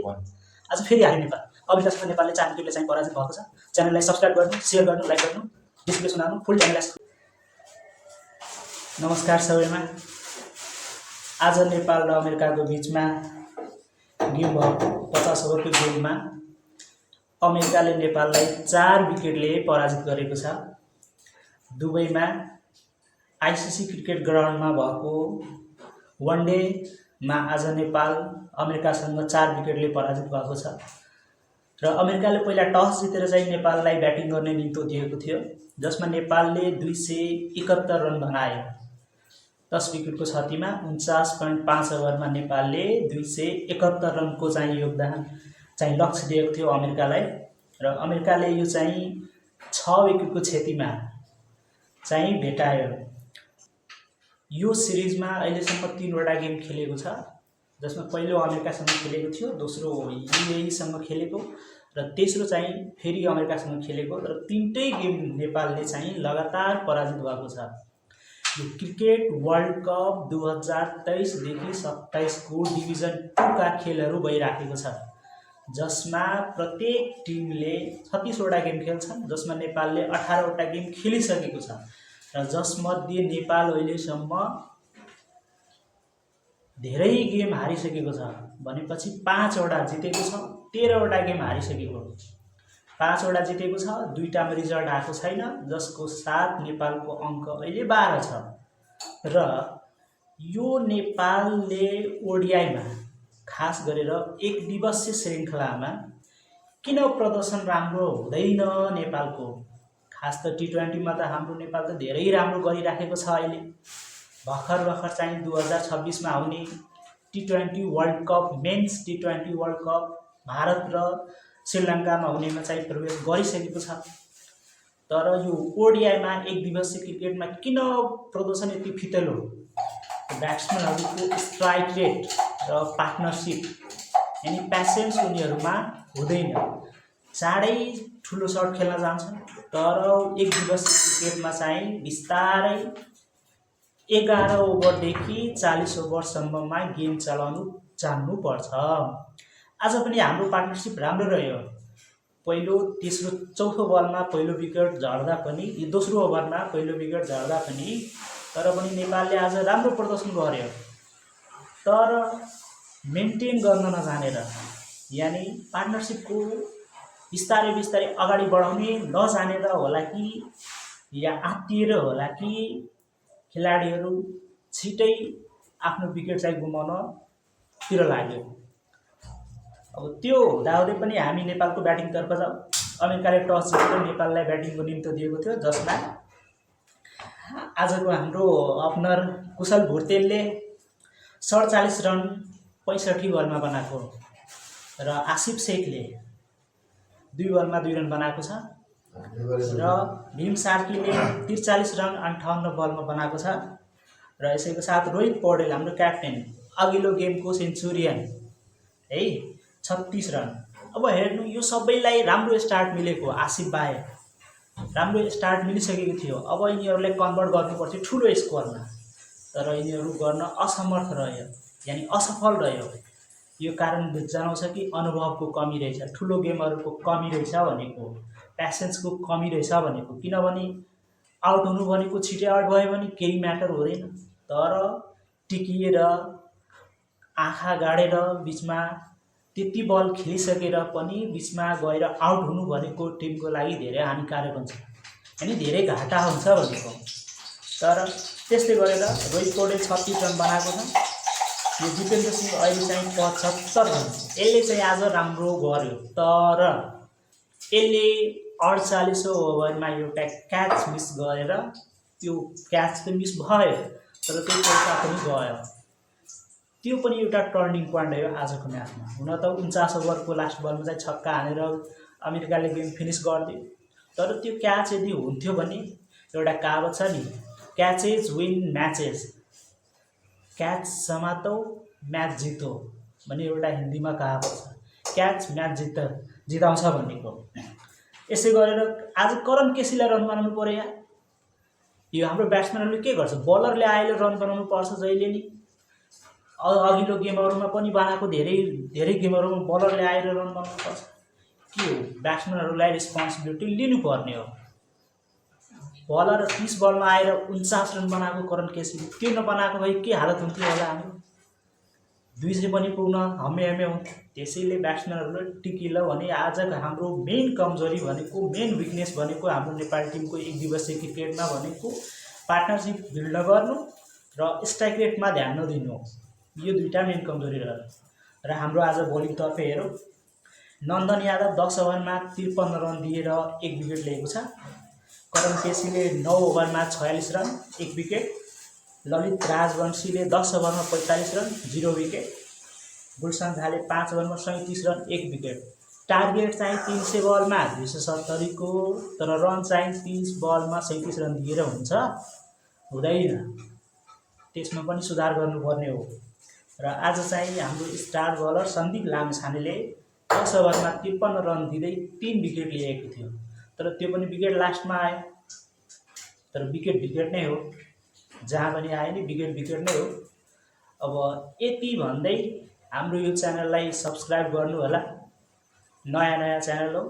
भयो। आज फेरि हारे नेपाल। अविकासको नेपालले 4 विकेटले चाहिँ पराजित भएको छ। च्यानललाई सब्स्क्राइब गर्नु, शेयर गर्नु, लाइक गर्नु, डिस्प्ले सुनाउनु, फुल टेलिकास्ट। नमस्कार सबैमा। आज नेपाल र अमेरिकाको बिचमा गेम भएको 50 ओभरको गेममा अमेरिकाले नेपाललाई 4 विकेटले पराजित गरेको छ। दुबईमा आईसीसी क्रिकेट ग्राउन्डमा भएको वनडेमा आज नेपाल अमेरिकासँग 4 विकेटले पराजित भएको छ र अमेरिकाले पहिला टस जितेर चाहिँ नेपाललाई ब्याटिङ गर्ने निम्तो दिएको थियो, जसमा नेपालले 271 रन बनायो। 10 विकेटको क्षतिमा 49.5 ओभरमा नेपालले 271 रनको चाहिँ योगदान चाहिँ लक्ष्य दिएको थियो अमेरिकालाई र अमेरिकाले यो चाहिँ 6 विकेटको क्षतिमा चाहिँ भेटायो। यो सिरिजमा अहिलेसम्म 3वटा गेम खेलेको छ, जसमा पहिलो अमेरिकासँग खेलेको थियो, दोस्रो युएईसँग खेलेको र तेस्रो चाहिँ फेरि अमेरिकासँग खेलेको र तीनटै गेम नेपालले चाहिँ लगातार पराजित भएको छ। यो क्रिकेट वर्ल्ड कप 2023 देखि 27 को डिभिजन 2 का खेलहरू भइराखेको छ, जसमा प्रत्येक टिमले 36वटा गेम खेल्छन्, जसमा नेपालले 18वटा गेम खेलिसकेको छ र जसमध्ये नेपाल अहिलेसम्म धेरै गेम हारिसकेको छ भनेपछि 5वटा जितेको छ, 13वटा गेम हारिसकेको। 5वटा जितेको छ, 2टामा रिजल्ट आएको छैन, जसको साथ नेपालको अङ्क अहिले 12 छ र यो नेपालले ओडिआईमा खास गरेर एक दिवसीय श्रृङ्खलामा किन प्रदर्शन राम्रो हुँदैन नेपालको? खास त टी20 मा त हाम्रो नेपाल त धेरै राम्रो गरिराखेको छ। अहिले भर्खर चाहिँ 2026 मा आउने टी20 वर्ल्ड कप, मेन्स टी20 वर्ल्ड कप भारत र श्रीलङ्कामा हुनेमा चाहिँ प्रवेश गरिसकेको छ। तर यो ओडिआईमा एक दिवसीय क्रिकेटमा किन प्रदर्शन यति फितलो? ब्याट्सम्यानहरूको स्ट्राइक रेट र पार्टनरसिप यानी प्यासेन्स उनीहरूमा हुँदैन। चाँडै ठुलो सर्ट खेल्न जान्छन्, तर एक दिवसीय क्रिकेटमा चाहिँ बिस्तारै 11 ओभरदेखि 40 ओभरसम्ममा गेम चलाउनु जान्नुपर्छ। आज पनि हाम्रो पार्टनरसिप राम्रो रह्यो। पहिलो, तेस्रो, चौथो बलमा पहिलो विकेट झर्दा पनि, दोस्रो ओभरमा पहिलो विकेट झर्दा पनि, तर पनि नेपालले आज राम्रो प्रदर्शन गर्यो। तर मेन्टेन गर्न नजानेर, यानी पार्टनरसिपको बिस्तारै अगाडि बढाउने नजानेर होला कि या आत्तिएर होला कि खेलाडीहरू छिटै आफ्नो विकेट चाहिँ गुमाउनतिर लाग्यो। अब त्यो हुँदाहुँदै पनि हामी नेपालको ब्याटिङतर्फ जाउँ। अमेरिकाले टस जितेर नेपाललाई ब्याटिङको निम्तो दिएको थियो, जसमा आजको हाम्रो ओपनर कुशल भुर्तेलले 47 रन 65 बलमा बनाएको र आसिफ शेखले 2 बलमा 2 रन बनाएको छ र भीम सार्कीले 43 रन 58 बलमा बनाएको छ र यसैको साथ रोहित पौडेल हाम्रो क्याप्टेन अघिल्लो गेमको सेन्चुरियन है 36 रन। अब हेर्नु, यो सबैलाई राम्रो स्टार्ट मिलेको, आसिफ बाहेक राम्रो स्टार्ट मिलिसकेको थियो। अब यिनीहरूलाई कन्भर्ट गर्नुपर्थ्यो ठुलो स्कोरमा, तर यिनीहरू गर्न असमर्थ रह्यो, यानी असफल रह्यो। यो कारण जनाउँछ कि अनुभवको कमी रहेछ, ठुलो गेमहरूको कमी रहेछ भनेको, प्यासेन्सको कमी रहेछ भनेको। किनभने आउट हुनु भनेको छिटै आउट भयो भने केही म्याटर हुँदैन, तर टिकिएर आँखा गाडेर बिचमा त्यति बल खेलिसकेर पनि बिचमा गएर आउट हुनु भनेको टिमको लागि धेरै हानिकारक हुन्छ, यानी धेरै घाटा हुन्छ भनेको। तर त्यसले गरेर रोहित पौडेल 36 रन बनाएको छ। यो दिपेन्द्र सिंह अहिले चाहिँ 75 रन, यसले चाहिँ आज राम्रो गर्यो, तर यसले 48 ओभरमा एउटा क्याच मिस गरेर, त्यो क्याच त मिस भयो तर त्यो पैसा पनि गयो। त्यो पनि एउटा टर्निङ पोइन्ट हो आजको म्याचमा। हुन त 49 ओभरको लास्ट बलमा चाहिँ छक्का हानेर अमेरिकाले गेम फिनिस गरिदियो, तर त्यो क्याच यदि हुन्थ्यो भने, एउटा कहावत छ नि, क्याचेज विन म्याचेस, क्याच समातौ म्याच जितो भन्ने एउटा हिन्दीमा कहावत छ। क्याच म्याच जिताउँछ भनेको। यसै गरेर आज करण केसीलाई रन बनाउनु पर्यो यार। यो हाम्रो ब्याट्सम्यानहरूले के गर्छ? बलरले आएर रन बनाउनु पर्छ जहिले नि। अघिल्लो गेमहरूमा पनि बनाएको धेरै गेमहरूमा बलरले आएर रन बनाउनुपर्छ। के हो, ब्याट्सम्यानहरूलाई रेस्पोन्सिबिलिटी लिनुपर्ने हो। बलर 30 बलमा आएर 49 रन बनाएको करण केसीले, त्यो नबनाएको भए के हालत हुन्थ्यो होला हाम्रो? 200 पनि पुग्न हम्मे हुन्थ्यो। त्यसैले ब्याट्सम्यानहरूलाई टिकिल भने आज हाम्रो मेन कमजोरी भनेको, मेन विकनेस भनेको हाम्रो नेपाली टिमको एक दिवसीय क्रिकेटमा भनेको पार्टनरसिप बिल्ड गर्नु र स्ट्राइक रेटमा ध्यान नदिनु हो। यो दुईटा मेन कमजोरी रह्यो। र हाम्रो आज बोलिङतर्फ हेरौँ, नन्दन यादव 10 ओभरमा 53 रन दिएर 1 विकेट लिएको छ। करण केसीले 9 ओभरमा 46 रन 1 विकेट। ललित राजवंशीले 10 ओभरमा 45 रन 0 विकेट। गुलसन झाले 5 ओभरमा 37 रन 1 विकेट। टार्गेट चाहिँ 300 बलमा 270 को, तर रन चाहिँ 30 बलमा 37 रन दिएर हुन्छ हुँदैन। त्यसमा पनि सुधार गर्नुपर्ने हो। र आज चाहिँ हाम्रो स्टार बलर सन्दीप लामिछानेले 10 ओभरमा 53 रन दिँदै 3 विकेट लिएको थियो। तर त्यो पनि विकेट लास्टमा आयो। तर विकेट नै हो, जहाँ पनि आयो नि विकेट नै हो। अब यति भन्दै हाम्रो यो च्यानललाई सब्सक्राइब गर्नु होला। नयाँ च्यानल हो।